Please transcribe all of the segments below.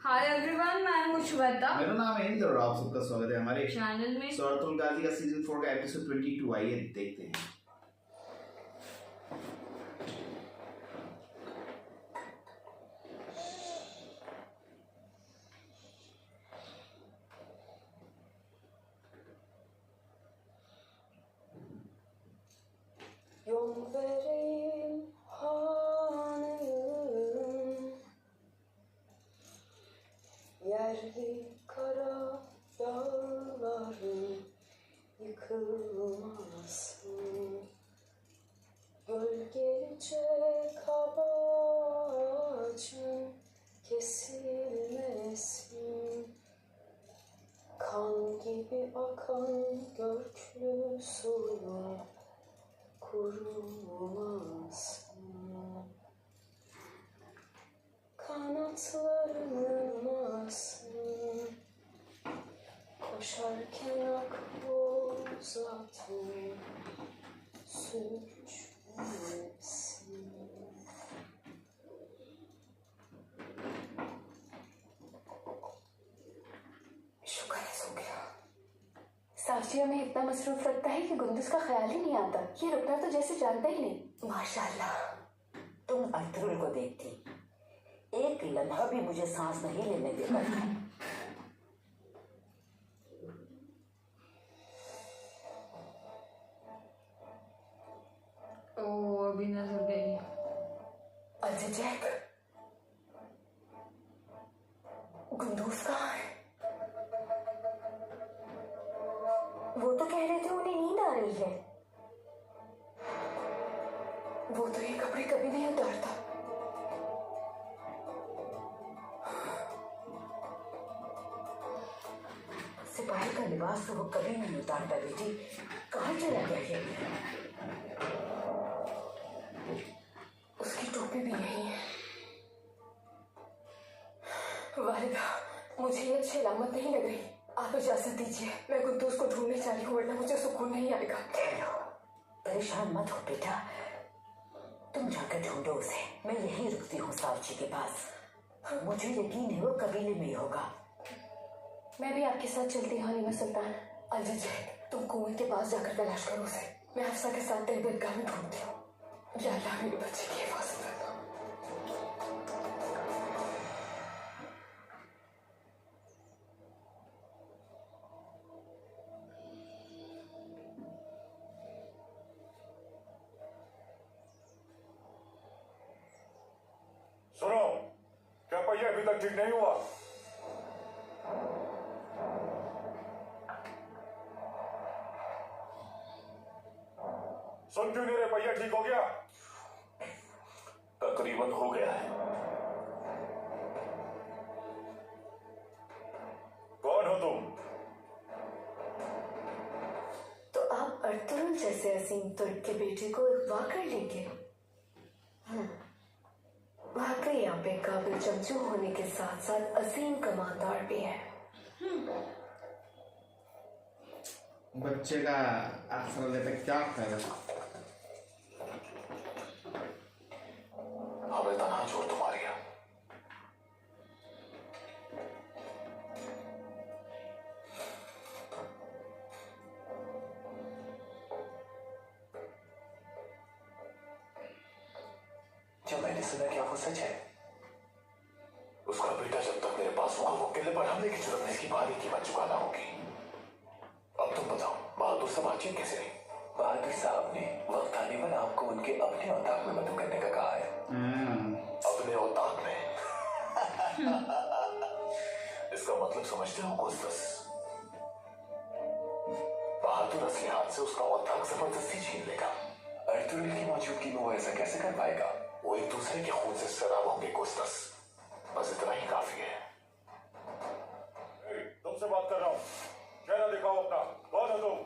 Hi everyone, मैं हूं श्वेता। मेरा नाम है इंद्र और आप सबका स्वागत है हमारे चैनल में। सूरतुल गाजी का सीजन 4 का एपिसोड 22। आइए देखते हैं। Yol vereyim hanım, yerli kara dağların yıkılmasın, gölgelecek ağacın kesilmesin, kan gibi akan göklü suyun kurumasın, kanatlarını asın, koşarken akboz atın, sürçmesin. शुक्र है सो गया। साक्षियों में इतना मसरूफ रखता है कि गुंदुस का ख्याल ही नहीं आता। ये रुकना तो जैसे जानता ही नहीं। माशाल्लाह, तुम अर्थरुल को देखती, एक लम्हा भी मुझे सांस नहीं लेने देता था। ओ अभी नजर गई। अजय जैक, गुंदूस कहाँ है? वो तो कह रहे थे उन्हें नींद आ रही है। वो तो ये कपड़े कभी नहीं उतारता। सिपाही का लिबास तो वो कभी नहीं उतारता। बेटी, कहाँ चला गया ये? उसकी टोपी भी यही है। वालिदा, मुझे ये अच्छी अलामत नहीं लग रही। आप इजाजत दीजिए, मैं गुंदूस को ढूंढने जा रही हूँ, वरना मुझे सुकून नहीं आएगा। ठहरो, परेशान मत हो बेटा, तुम जाकर ढूंढो उसे। मैं यहीं रुकती हूँ सावची के पास। मुझे यकीन है वो कबीले में ही होगा। मैं भी आपके साथ चलती हूँ हलीमा सुल्तान। अजय जैक, तुम कुएं के पास जाकर तलाश करो उसे। मैं हफ्सा के साथ तेरे में ढूंढती हूँ। या अल्लाह मेरे बच्चे की हिफाजत करना। सुनो, क्या पहिया अभी तक ठीक नहीं हुआ? सुन क्यों नहीं रहे? पहिया ठीक हो गया? तकरीबन हो गया है। कौन हो तुम? तो आप अर्तुगरुल जैसे असीम तुर्क के बेटे को अगवा कर लेंगे? वाकई आप एक काबिल चमचू होने के साथ साथ असीम कमांडर भी है। बच्चे का आसरा लेते क्या फायदा? हमें तनहा छोड़ तुम्हारी है। जो मैंने सुना क्या वो सच है? उसका बेटा जब तक मेरे पास होगा वो किले पर हमले की जरूरत नहीं की भारी कीमत चुकाना होगी। अब तुम बताओ, बहादुर से बातचीत कैसे रही? बहादुर साहब ने वक्त आने पर आपको उनके अपने औताक में मदद करने का कहा है। अपने औताक में? इसका मतलब समझते हो गुस्तस? बहादुर असली हाथ से उसका औताक जबरदस्ती छीन लेगा। अर्तुगरुल की मौजूदगी में वो ऐसा कैसे कर पाएगा? वो एक दूसरे के खून से सराब होंगे गुस्तस, बस इतना ही काफी है। तुमसे बात कर रहा हूँ, चेहरा दिखाओ अपना। कौन हो तुम?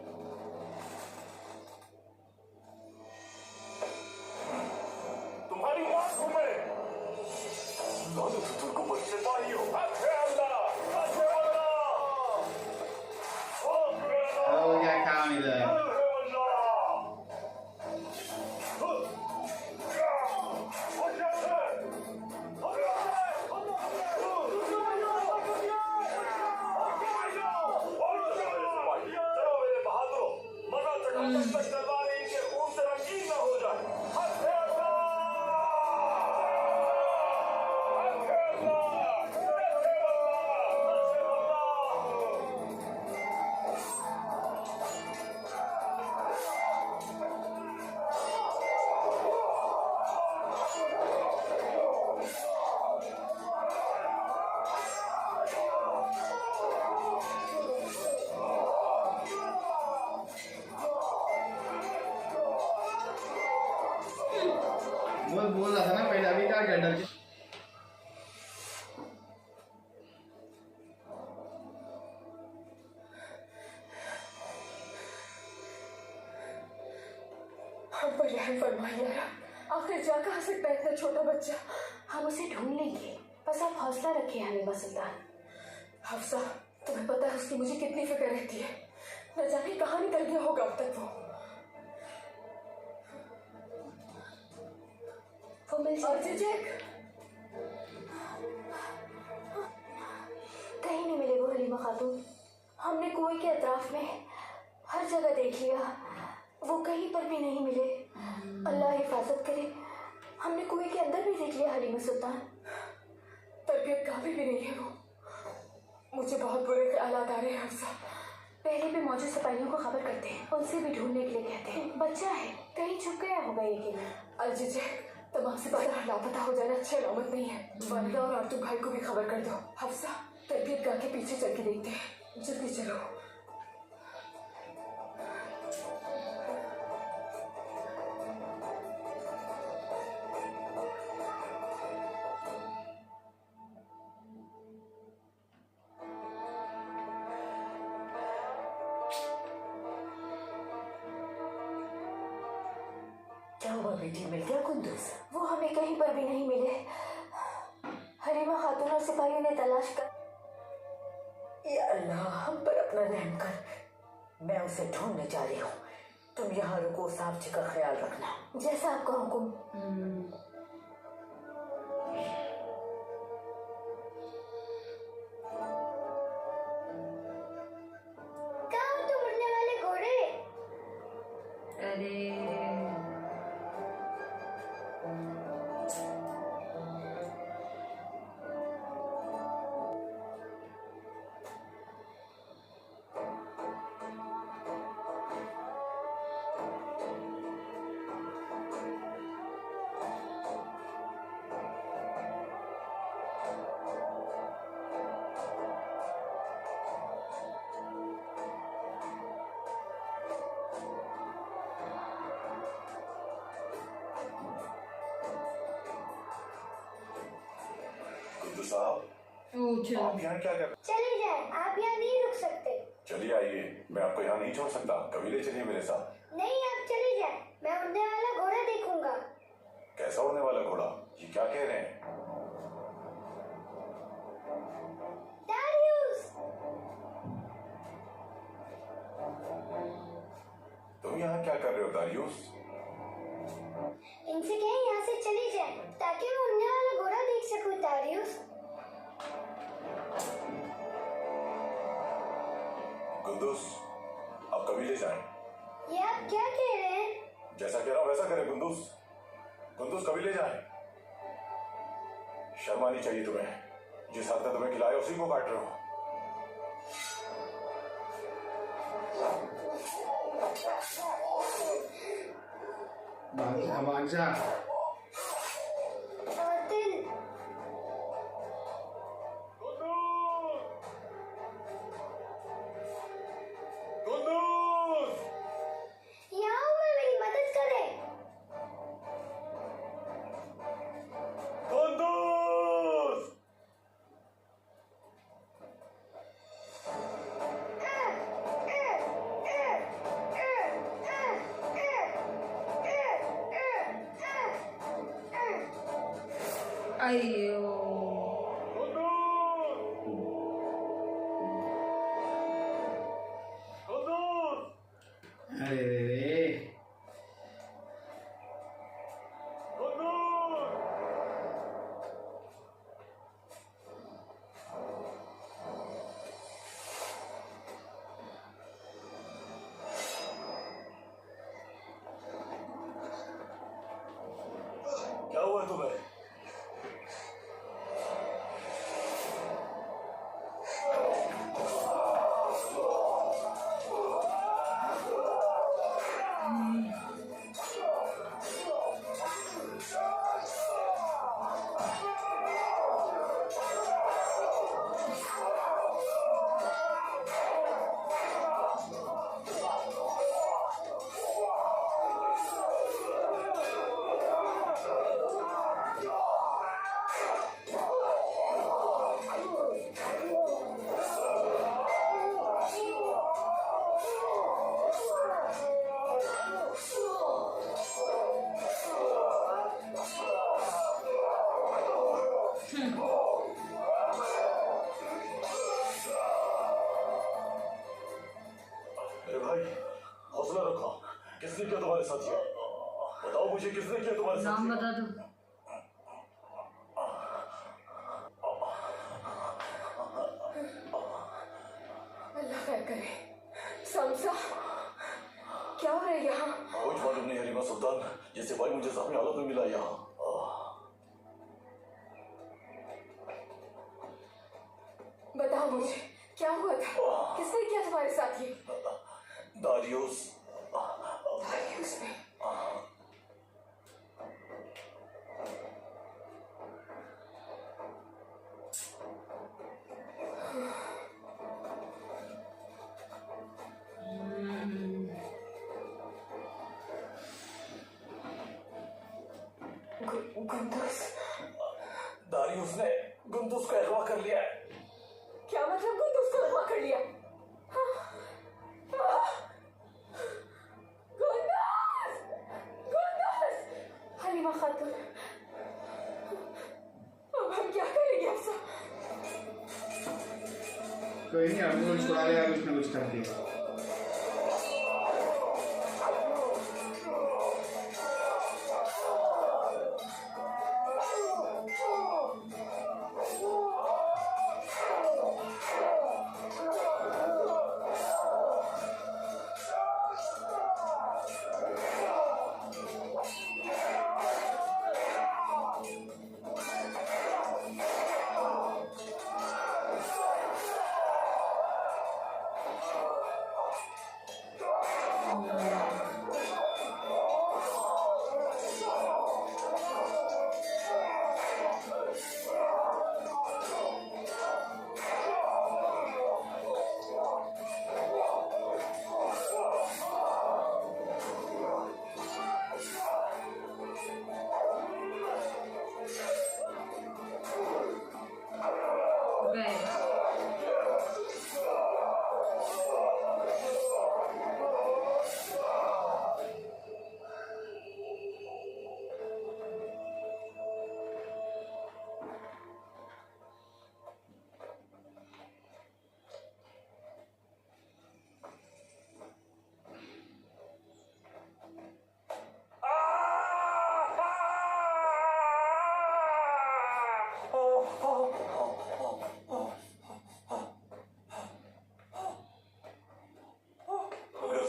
तुम्हारी बात हूँ मैं। तुमको मुझसे पाई हो। अच्छे अल्लाह, अच्छे अल्लाह। Oh, क्या काम इधर? जब तक तलवारें इनके खून से रंगीन न हो जाए। हत्थे अल्लाह! हत्थे अल्लाह! हत्थे अल्लाह! बोल रहा था ना पहले, अभी क्या डर के। हम पर रहम फरमाइए यार, आखिर जा कहाँ सकता है इतना छोटा बच्चा। हम उसे ढूंढ लेंगे, बस आप हौसला रखिए हनीमा सुल्तान। हफ्सा, तुम्हें पता है उसकी मुझे कितनी फिक्र रहती है। न जाने कहाँ निकल गया होगा अब तक वो मिल और जाए। जिजेक कहीं नहीं मिले वो हलीमा खातून। हमने कुएं के अतराफ में हर जगह देख लिया, वो कहीं पर भी नहीं मिले। अल्लाह हिफाजत करे। हमने कुएं के अंदर भी देख लिया हलीमा सुल्तान। तबीयत काफी भी नहीं है वो। मुझे बहुत बुरे ख्यालात आ रहे हैं हफ्सा। पहले भी मौजूद सिपाहियों को खबर करते हैं, उनसे भी ढूंढने के लिए कहते हैं। बच्चा है, कहीं छुप गया होगा यकीनन। अलजिजेक, तमाम सिपाही लापता हो जाना अच्छी अलामत नहीं है। वालिदा और आर्तू भाई को भी खबर कर दो। हफ्सा, तबीयत गाह के पीछे चल के देखते हैं। जल्दी चलो। क्या हुआ बेटी, मिल गया कुंदूस? वो हमें कहीं पर भी नहीं मिले। हलीमा खातून और सिपाहियों ने तलाश कर। या अल्लाह, हम पर अपना रहम कर। मैं उसे ढूंढने जा रही हूँ, तुम यहाँ रुको, साफ जी का ख्याल रखना। जैसा आपका हुक्म। अरे गुड्डू साहब, ओ चलो। आप यहाँ क्या कर रहे हैं? चले जाए, आप यहाँ नहीं रुक सकते। चलिए आइए, मैं आपको यहाँ नहीं छोड़ सकता। कबीले चलिए मेरे साथ। नहीं, आप चले जाए, मैं उड़ने वाला घोड़ा देखूंगा। कैसा उड़ने वाला घोड़ा? ये क्या कह रहे हैं? डारियस! तुम यहाँ क्या कर रहे हो दारियुस? इनसे कहें यहाँ से चले जाए ताकि मैं उड़ने वाला घोड़ा देख सकूं। डारियस, गुंदुस, अब कबीले जाएं। ये आप क्या कह रहे हैं? जैसा कह रहा हूँ वैसा करें गुंदुस। गुंदुस, कबीले जाएं। शर्म आनी चाहिए तुम्हें। जिस हाथ ने तुम्हें खिलाया उसी को काट रहे हो। भाग जा। दिल यहाँ हूँ मैं, मेरी मदद करें। अयो अरे रे भाई हौसला रखो। किसने किया तुम्हारे साथ ये? बताओ मुझे किसने किया तुम्हारे साथ? नाम बता दो। अल्लाह खैर करे। समसा क्या हो रहा है यहाँ? कुछ मालूम नहीं हरीमा सुल्तान, जैसे भाई मुझे जख्मी हालत में मिला यहाँ। बताओ मुझे क्या हुआ था? किसने किया तुम्हारे साथ ये? दारियुस दारियुस ने? गुंदुस? दारियुस ने गुंदुस को अगवा कर लिया है। क्या मतलब गुंदुस को अगवा कर लिया? गुंदुस! गुंदुस! हलीमा खातून, अब हम क्या करेंगे अफसा? कोई नहीं, अब छुड़ा लिया, कुछ ना कुछ कर दिया।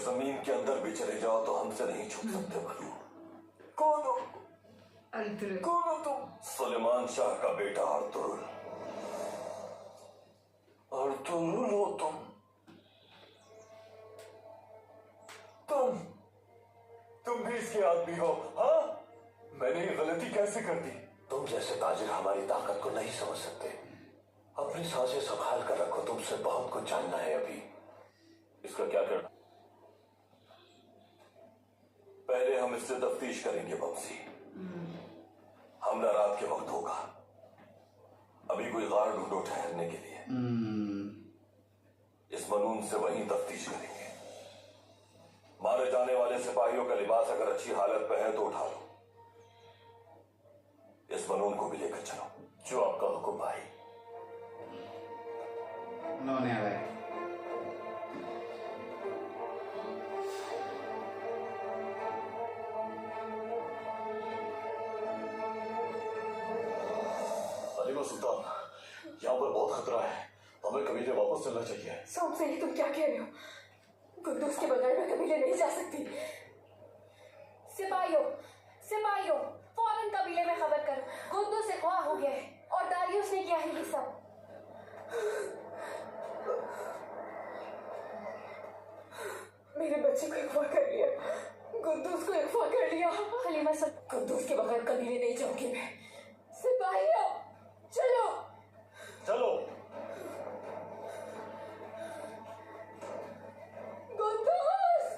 जमीन के अंदर भी चले जाओ तो हमसे नहीं छुप सकते। बलू कौन हो? कौन हो तुम? सुलेमान शाह का बेटा अर्तुरुल। अर्तुरुल हो तुम? तुम भी इसके आदमी हो? हाँ, मैंने ये गलती कैसे कर दी? तुम जैसे ताजिर हमारी ताकत को नहीं समझ सकते। अपनी सांसें संभाल कर रखो, तुमसे बहुत कुछ जानना है अभी। इसका क्या करना? पहले हम इससे तफ्तीश करेंगे बमसी। हमला रात के वक्त होगा। अभी कोई गार ढूंढो ठहरने के लिए। इस मनून से वहीं तफ्तीश करेंगे। मारे जाने वाले सिपाहियों का लिबास अगर अच्छी हालत में है तो उठा लो। इस मनून को भी लेकर चलो। जो आपका हुक्म भाई। उन्होंने आ गए। हलीमा सुल्तान, यहाँ पर बहुत खतरा है, हमें कबीले वापस चलना चाहिए। समझे ही तुम क्या कह रहे हो? गुंदुस के बगैर मैं कबीले नहीं जा सकती। सिपाहियों, फौरन कबीले में खबर करो। गुंदुस अगवा हो गया है और दारियुस ने किया है ये सब। मेरे बच्चे को अगवा कर लिया, गुंदुस को अगवा कर लिया। हलीमा सब गुंदुस के बगैर कबीले नहीं जाऊंगी मैं। सिपाहियों, चलो। गुंदुस!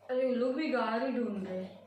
अरे वो लोग भी गार ही ढूंढ रहे हैं।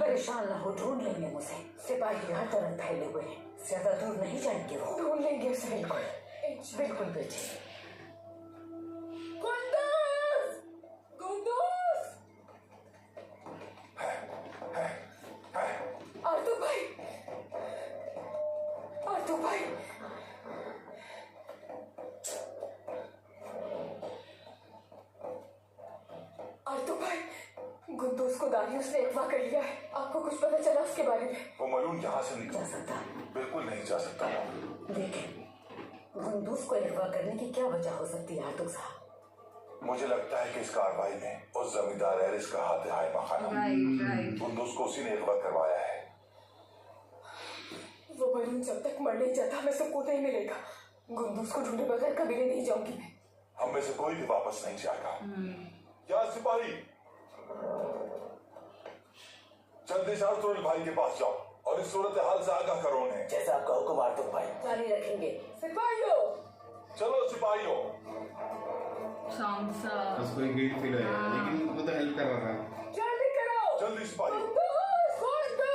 परेशान ना हो, ढूंढ लेंगे मुझे। सिपाही हर तरफ फैले हुए हैं, ज्यादा दूर नहीं जाएंगे वो। ढूंढ लेंगे उसे। बिल्कुल बिल्कुल बेटी। आरतू भाई, आरतू भाई, आरतू भाई, गुंदूस को दानियुस ने अगवा कर लिया है। आपको कुछ पता चला उसके बारे में? वो मलून यहाँ से जा निकल सकता बिल्कुल नहीं जा सकता। देखें, गुंदूस को अगवा करने की क्या वजह हो सकती है आर्तुक साहब? मुझे लगता है कि इस कार्रवाई में उस जमींदार एरिस का हाथ है हाइमा खाना। राइट। गुंदूस को उसी ने अगवा करवाया है। वो मलून जब तक मर नहीं जाता हमें सुकून नहीं मिलेगा। गुंदूस को ढूंढे बगैर कभी नहीं जाऊंगी मैं। हम में से कोई भी वापस नहीं जाएगा। क्या सिपाही, जल्दी से आर्तुल भाई के पास जाओ और इस सूरत हाल से आगाह करो उन्हें। जैसा आपका हुक्म आर्तुक भाई। जारी रखेंगे। सिपाहियों, चलो सिपाहियों। साउंड सा उसको एक गिल्ट फील होगा, लेकिन वो तो हेल्प कर रहा था। जल्दी करो। जल्दी सिपाहियों। गुंदूस, गुंदूस।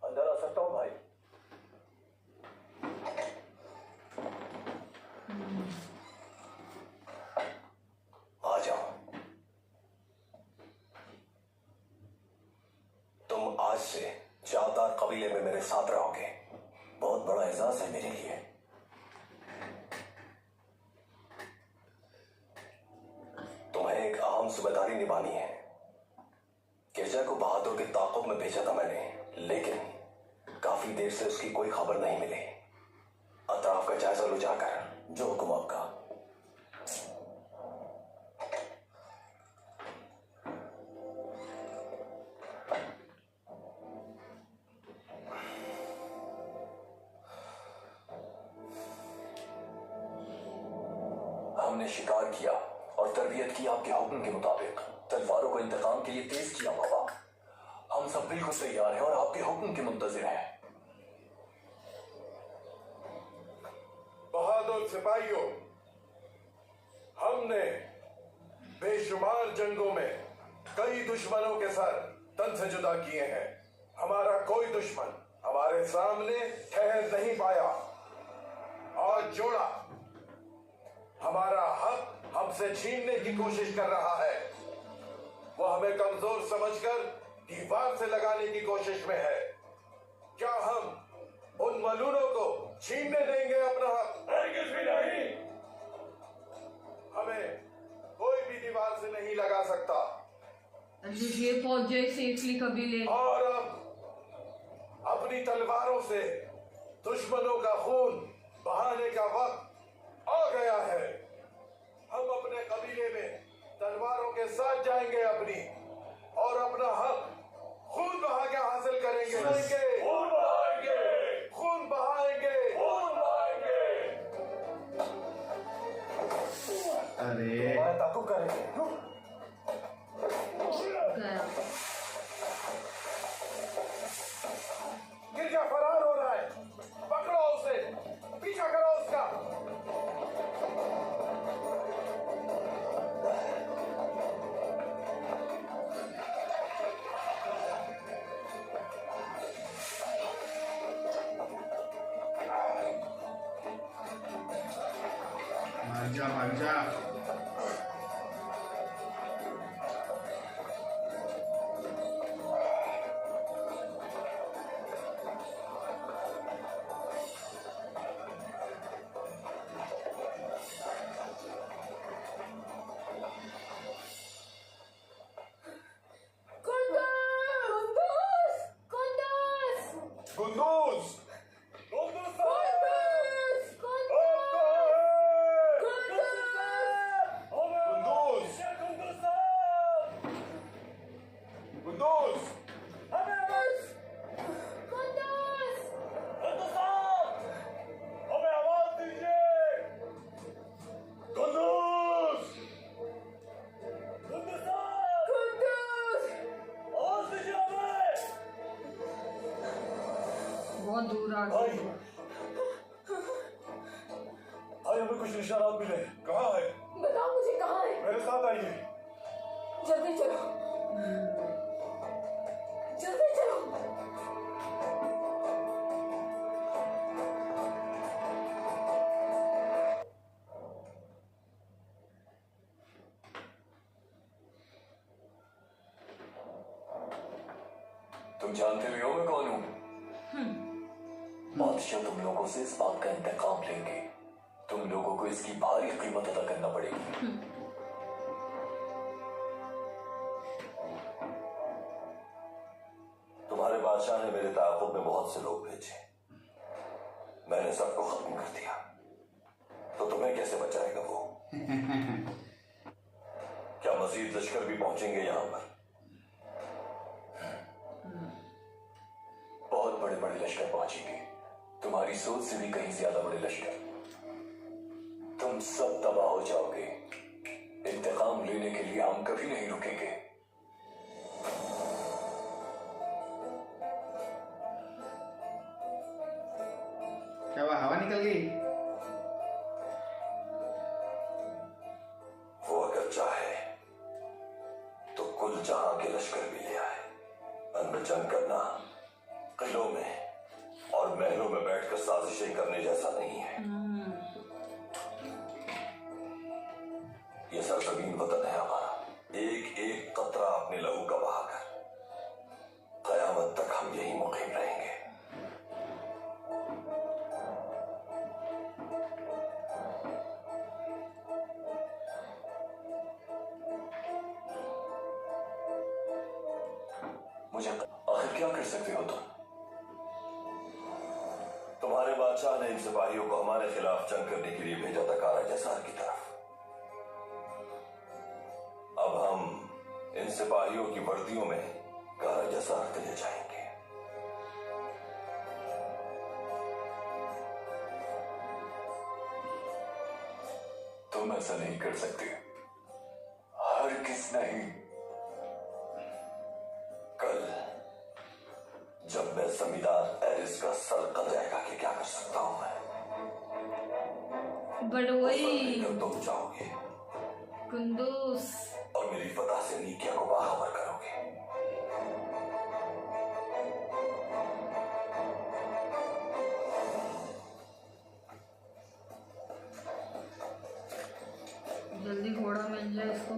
अंदर आ सकता हूँ भाई? आ जाओ। तुम आज से जादार कबीले में मेरे साथ रहोगे। बहुत बड़ा एजाज है मेरे लिए। तुम्हें एक अहम जिम्मेदारी निभानी है। गिरजा को बहादुर की ताकुब में भेजा था मैंने, लेकिन काफी देर से उसकी कोई खबर नहीं मिली। अतराफ का जायजा लो जाकर। जो हुक्म आपका। हमने शिकार किया और तरबियत की आपके हुक्म के मुताबिक। तलवारों को इंतकाम के लिए तेज किया बाबा। हम सब बिल्कुल तैयार हैं और आपके हुक्म के मुंतजिर हैं। बहादुर सिपाहियों, हमने बेशुमार जंगों में कई दुश्मनों के सर तन से जुदा किए हैं। हमारा कोई दुश्मन हमारे सामने ठहर नहीं पाया। और जोड़ा हमारा हक हमसे छीनने की कोशिश कर रहा है। वो हमें कमजोर समझकर दीवार से लगाने की कोशिश में है। क्या हम उन मलूनों को छीनने देंगे अपना हक? हरगिज़ भी नहीं। हमें कोई भी दीवार से नहीं लगा सकता। ये पहुंच जाए सेफली कबीले। और अब अपनी तलवारों से दुश्मनों का खून बहाने का वक्त आ गया है। हम अपने कबीले में तलवारों के साथ जाएंगे अपनी, और अपना हक खून बहा के हासिल करेंगे। खून बहाएंगे, खून बहाएंगे, खून बहाएंगे। अरे ताकुब करेंगे। गया। गिरजा फरार हो रहा है। पकड़ो उसे, पीछा करो उसका। भाग जा। गुंदूस! खुराक भाई भाई हमें कुछ निशानात मिले। कहाँ है? बताओ मुझे कहाँ है। मेरे साथ आइए। जल्दी चलो, जल्दी चलो। तुम जानते भी हो मैं कौन हूँ? बादशाह तुम लोगों से इस बात का इंतकाम लेंगे। तुम लोगों को इसकी भारी कीमत अदा करना पड़ेगी। तुम्हारे बादशाह ने मेरे ताक़ुब में बहुत से लोग भेजे, मैंने सबको खत्म कर दिया, तो तुम्हें कैसे बचाएगा वो? क्या मजीद लश्कर भी पहुंचेंगे यहां पर? बहुत बड़े बड़े लश्कर पहुंचेंगे, तुम्हारी सोच से भी कहीं ज्यादा बड़े लश्कर। तुम सब तबाह हो जाओगे। इंतकाम लेने के लिए हम कभी नहीं रुकेंगे। क्या वह हवा निकल गई? वो अगर चाहे तो कुल जहां के लश्कर भी ले आए। अंदर जंग करना किलों में और महलों में बैठकर साजिशें करने जैसा नहीं है। ये सरजमीन वतन है हमारा। एक एक कतरा अपने लहू का बहाकर कयामत तक हम यही मुकीम रहेंगे। मुझे आखिर क्या कर सकते हो तुम? तुम्हारे बादशाह ने इन सिपाहियों को हमारे खिलाफ जंग करने के लिए भेजा था कारा जसार की तरफ। अब हम इन सिपाहियों की वर्दियों में कारा जसार चले जाएंगे। तुम ऐसा नहीं कर सकते, हरगिज़ नहीं। कल जब मैं जमींदार एरिस का सर कल जाएगा कि क्या कर सकता हूं मैं? बड़ोई जब तुम जाओगे कुंदूस और मेरी फतह से नीकिया को बाखबर करोगे। जल्दी घोड़ा मिल जाए इसको।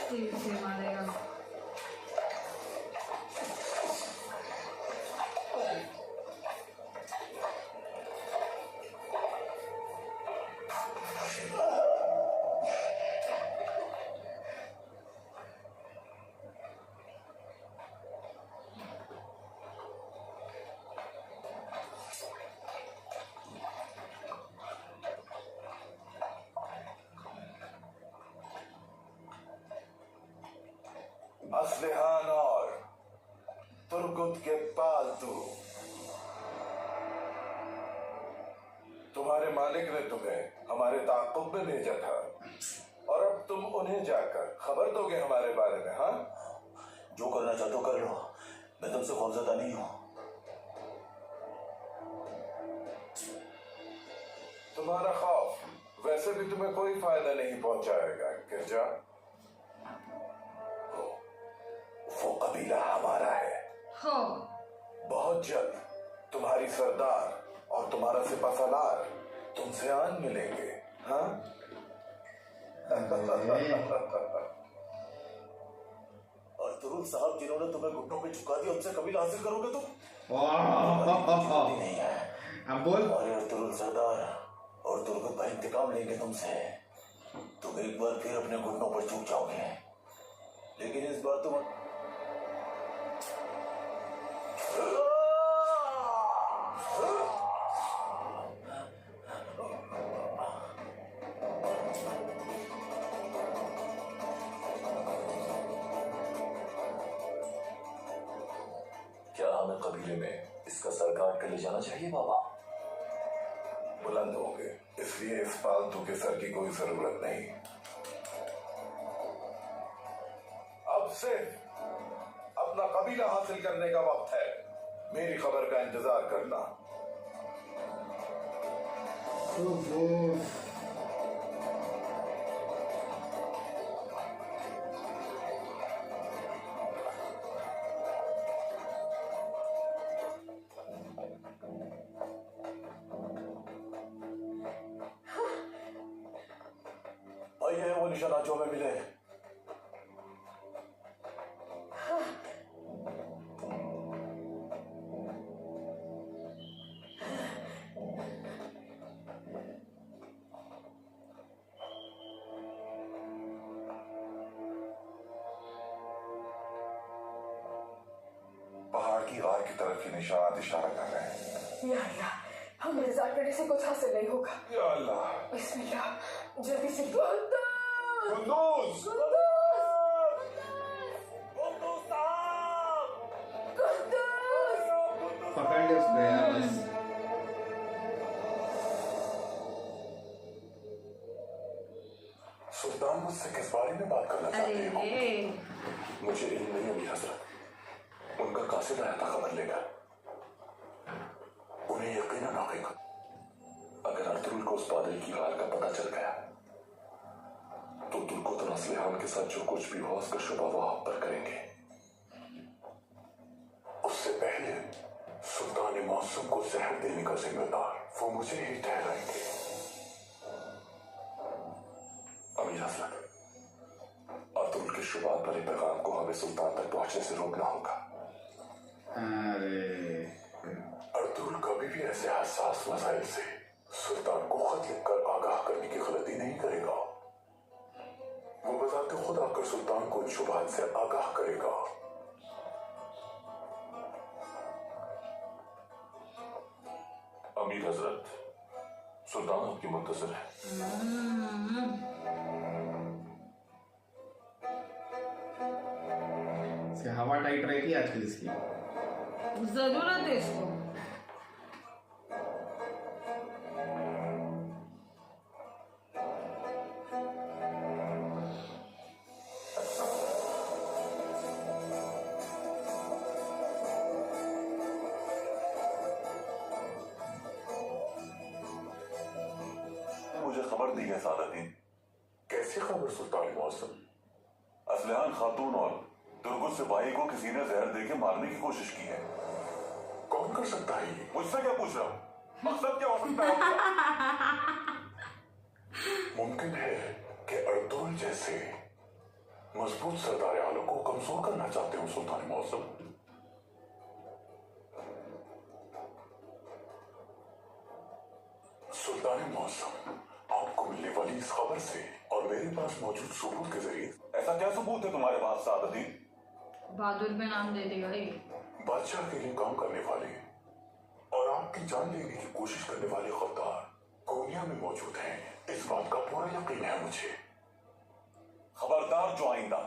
तीर से मारेगा। असलिहान और तुर्गुत के पालतू, तुम्हारे मालिक ने तुम्हें हमारे ताक़ुब में भेजा था और अब तुम उन्हें जाकर खबर दोगे हमारे बारे में। हाँ, जो करना चाहते हो कर लो, मैं तुमसे खौफजदा नहीं हूं। तुम्हारा खौफ वैसे भी तुम्हें कोई फायदा नहीं पहुंचाएगा गिरजा। वो कबीला हमारा है। हो बहुत जल्द तुम्हारी सरदार और तुम्हारा सिपाहसालार तुमसे आन मिलेंगे। हाँ और तुरुल साहब जिन्होंने तुम्हें घुटनों पे झुका दिया उनसे कबीला हासिल करोगे तुम? वाह, नहीं है। अब बोल। और तुरुल सरदार और तुर्गुत भाई इंतकाम लेंगे तुमसे। तुम एक बार फिर अपने घुटनों पर झुक जाओगे, लेकिन इस बार तुम टुकड़े में इसका सर काट कर ले जाना चाहिए बाबा। बुलंद होंगे, इसलिए इस पालतू के सर की कोई जरूरत नहीं। अब से अपना कबीला हासिल करने का वक्त है। मेरी खबर का इंतजार करना। ये वो निशाना जो हमें मिले। पहाड़ की गार की तरफ ये निशानात इशारा कर रहे हैं। या अल्लाह, हम इंतजार करने से कुछ हासिल नहीं होगा। या अल्लाह, बिस्मिल्लाह, जल्दी से। कुंदूज! पकड़ ले उसको यार बस। सुल्तान मुझसे किस बारे में बात करना चाहते अरे हैं? रे, मुझे इल्म नहीं अमीर हजरत। उनका कासिद आया था खबर लेकर। उन्हें यकीनन हकीकत। अगर अर्तुगरुल को उस पादरी की हाल का पता चल गया तो तुर्को तनासलिहान के साथ जो कुछ भी हो उसका शुबा वो आप पर करेंगे। उससे पहले सुल्तान मौसम को जहर देने का जिम्मेदार वो मुझे ही ठहराएंगे। अमीर हजरत, अर्तुगरुल के शुबात भरे पैगाम को हमें सुल्तान तक पहुंचने से रोकना होगा। अरे अर्तुगरुल कभी भी ऐसे हसास मसाइल से सुल्तान को खत लिखकर आगाह करने की गलती नहीं करेगा। वो बताते खुद आकर सुल्तान को इन शुबात से आगाह करेगा। अमीर हजरत, सुल्तान आपकी मुंतजर है। इसकी हवा टाइट रहेगी आजकल इसकी। जरूरत है इसको। मुझे खबर दी है सादतीन। कैसी खबर सुल्तान मौसम? असलहान खातून और तुर्गुस सिपाही को किसी ने जहर देके मारने की कोशिश की है। कौन कर सकता है ये? मुझसे क्या पूछ रहा हूँ? मकसद क्या हो सकता है? मुमकिन है कि अर्तुगरुल जैसे मजबूत सरदार आलम को कमजोर करना चाहते हो सुल्तान मौसम। सुल्तान मौसम, आपको मिलने वाली इस खबर से और मेरे पास मौजूद सबूत के जरिए। ऐसा क्या सबूत है तुम्हारे पास सादतीन? बहादुर में नाम दे देगा ये। बादशाह के लिए काम करने वाले और आपकी जान लेने की कोशिश करने वाले गद्दार कोनिया में मौजूद हैं। इस बात का पूरा यकीन है मुझे। खबरदार जो आइंदा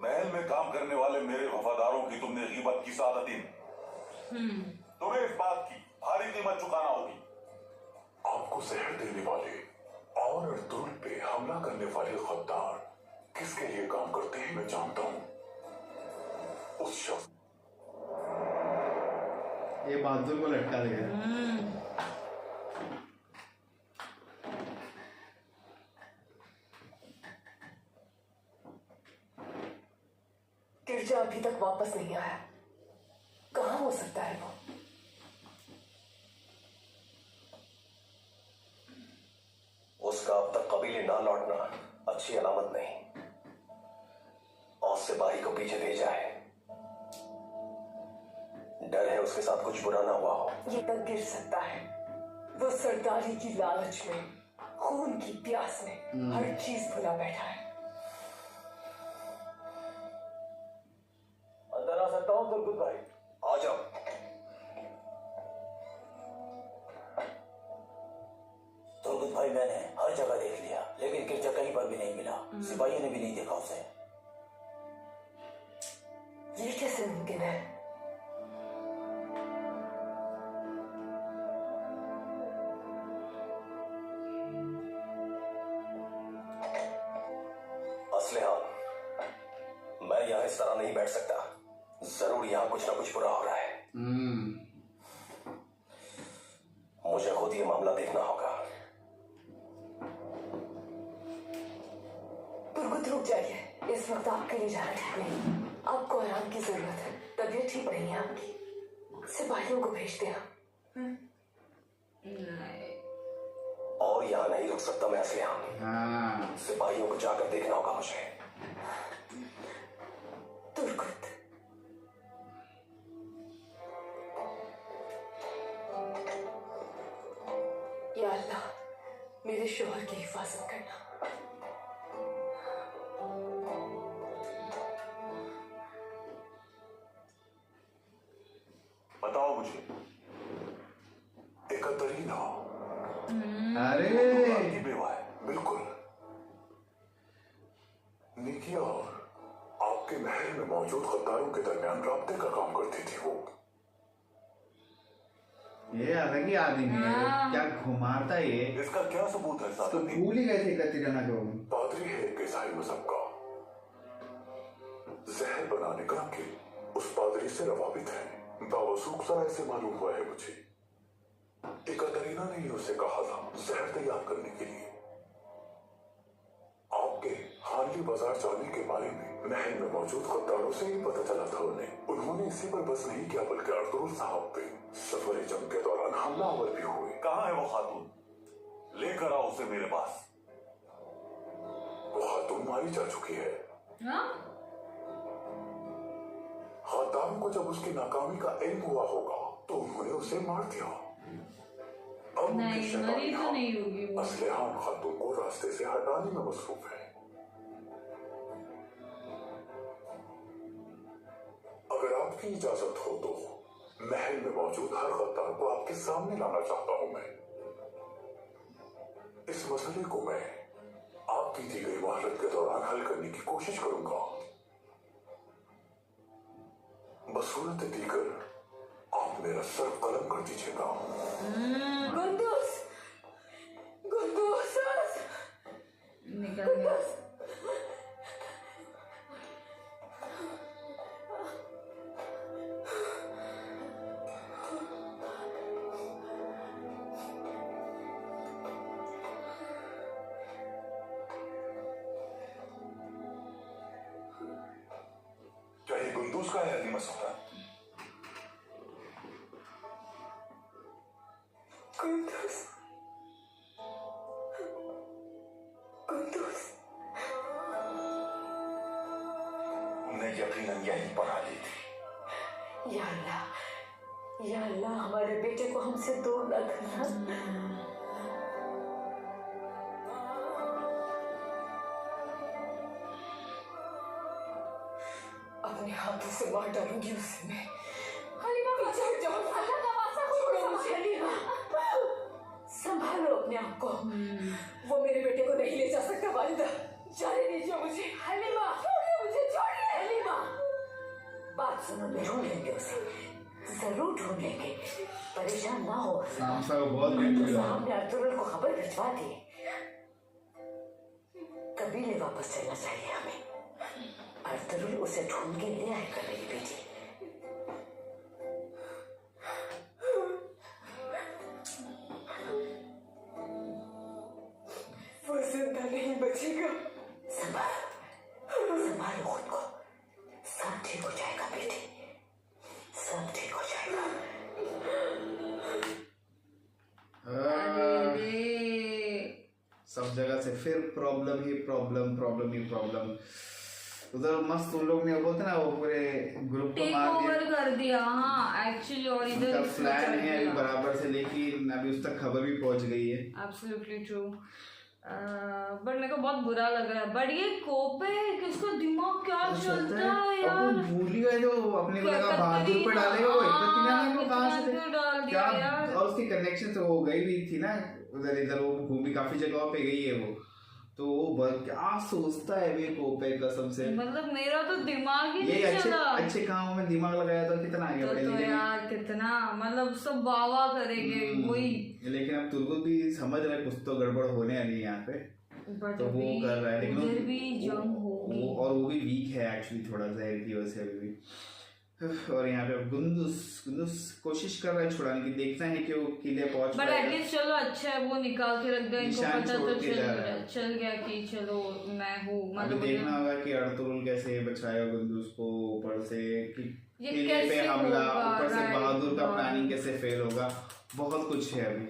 महल में काम करने वाले मेरे वफादारों की तुमने गीबत की सादतीन, तुम्हें इस बात की भारी कीमत चुकाना होगी। आपको जहर देने वाले और अर्तुगरुल पे हमला करने वाले गद्दार किसके लिए काम करते हैं मैं जानता हूं। उस शख्स ये बहादुर को लटका देगा। किरजा अभी तक वापस नहीं आया। कहाँ हो सकता है वो? उसका अब तक कबीले ना लौटना अच्छी अलामत नहीं। और सिपाही को पीछे भेजा है। डर है उसके साथ कुछ बुरा ना हुआ हो। ये तक गिर सकता है। वो सरदारी की लालच में, खून की प्यास में हर चीज भुला बैठा है। अंदर आ सकता हूँ तुर्गुत भाई? आ जाओ। तुर्गुत भाई, मैंने हर जगह देख लिया लेकिन किरजा कहीं पर भी नहीं मिला। सिपाहियों ने भी नहीं देखा उसे। ये कैसे मुमकिन है? असलिहान, मैं यहाँ इस तरह नहीं बैठ सकता। जरूर यहाँ कुछ ना कुछ बुरा हो रहा है। मुझे खुद ये मामला देखना होगा। तुर्गुत रुक जाइए, इस वक्त आपके लिए जाना ठीक नहीं। आपको आराम की जरूरत है, तबीयत ठीक नहीं है आपकी। सिपाहियों को भेज दिया। और यहाँ नहीं रुक सकता मैं असलिहान। सिपाहियों को जाकर देखना होगा मुझे। तुर्गुत, या अल्लाह मेरे शोहर की हिफाजत करना। बताओ मुझे, एकतरीना अरे आपकी बेवा है? बिल्कुल। निकिया और आपके महल में मौजूद गद्दारों के दरमियान राब्ते का काम करती थी वो। ये अलग ही आदमी है, क्या घुमाता है ये। इसका क्या सबूत है तो सादती? भूल ही गए थे कतरीना को। पादरी है एक ईसाई मजहब का। जहर बनाने का कि उस पादरी से रवाबित है। बावसूख सराय से मालूम हुआ है मुझे। एकतरीना ने उसे कहा था जहर तैयार करने के लिए। आपके हार्ली बाजार जाने के बारे में महल में मौजूद गद्दारों से ही पता चला था उन्हें। उन्होंने इसी पर बस नहीं किया बल्कि अर्तुगरुल साहब पे सफर जंग के दौरान हमलावर भी हुए। कहाँ है वो खातून? लेकर आओ उसे मेरे पास। वो खातून मारी जा चुकी है। गद्दारों को जब उसकी नाकामी का इल्म हुआ होगा तो उन्होंने उसे मार दिया। अब नहीं, मरी तो नहीं होगी वो। असलिहान खातून को रास्ते से हटाने में मसरूफ है। अगर आपकी इजाजत हो तो महल में मौजूद हर गद्दार को आपके सामने लाना चाहता हूं मैं। इस मसले को मैं आपकी दी गई मोहलत के दौरान हल करने की कोशिश करूंगा। बसूरत दीगर आप मेरा सर कलम कर दीजिएगा। गुंदुस, गुंदुस, निकल गया। क्या ये गुंदूस का है हलीमा सुल्तान? गुंदुस, गुंदुस। उन्हें यकीनन यही पढ़ा ली थी। या अल्लाह हमारे बेटे को हमसे दूर न करना। अपने हाथों से मार डालूंगी उसे मैं। हलीमा पीछे हट जाओ, अल्लाह का वास्ता छोड़ो मुझे। हलीमा संभालो अपने आप को। वो मेरे बेटे को नहीं ले जा सकता वालिदा, जाने दीजिए मुझे। हलीमा छोड़िए मुझे, छोड़िए। हलीमा बात सुनो, मैं ढूंढ लेंगे उसे, जरूर ढूंढ लेंगे, परेशान ना हो। सामसा को बहुत मिल साहब ने अर्तुगरुल को खबर भिजवा दी। कबीले वापस चलना चाहिए हमें। अर्तुगरुल उसे ढूंढ के ले आएगा मेरी बेटी। वो जिंदा नहीं बचेगा। संभालो खुद को, सब ठीक हो जाएगा बेटी, सब ठीक हो जाएगा। सब जगह से फिर प्रॉब्लम ही प्रॉब्लम। उधर मस्त उन लोग ने बोलते ना वो पूरे ग्रुप को टेक मार ओवर दिया कर दिया। हाँ एक्चुअली, और इधर उनका प्लान है अभी बराबर से, लेकिन अभी उस तक खबर भी पहुंच गई है। Absolutely true. बट मेरे को बहुत बुरा लग रहा है। बट ये कोपे है कि उसका दिमाग क्या चलता है यार। अब वो भूल ही गए जो अपने को लगा बहादुर पे डालेगा, वो एकतरीना को कहां से डाल दिया क्या यार। और उसकी कनेक्शन तो हो गई भी थी ना उधर इधर, वो घूमी काफी जगहों पे गई है वो। तो वो क्या सोचता है वे कोपे कसम से। मतलब मेरा तो दिमाग ही ये नहीं चला। अच्छे कामों में दिमाग लगाया तो कितना आगे बढ़े। तो यार कितना मतलब सब वाह करेंगे वही। लेकिन अब तुर्गुत भी समझ रहे कुछ तो गड़बड़ होने वाली है यहाँ पे। But तो वो अभी कर रहा है, लेकिन उधर भी जंग होगी। वो भी वीक है एक्चुअली थोड़ा जहर की वजह से अभी भी। और यहाँ पे गुंदुस कोशिश कर रहा है छुड़ाने की, देखना है कि वो किले पहुंच बट पाएगा। एटलीस्ट चलो अच्छा है वो निकाल के रख दिया, इनको निशान पता छोड़ तो के जा रहा है। चल गया कि चलो मैं हूँ। अभी मतलब देखना होगा कि अर्तुगरुल कैसे बचाएगा गुंदुस को ऊपर से, कि ये किले कैसे पे हमला, होगा, ऊपर से right, बहादुर का right। प्लानिंग कैसे फेल होगा, बहुत कुछ है अभी।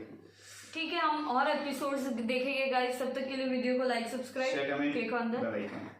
ठीक है, हम और एपिसोड्स देखेंगे गाइस, तब तक के लिए वीडियो को like, subscribe, share, comment, click on the bell icon.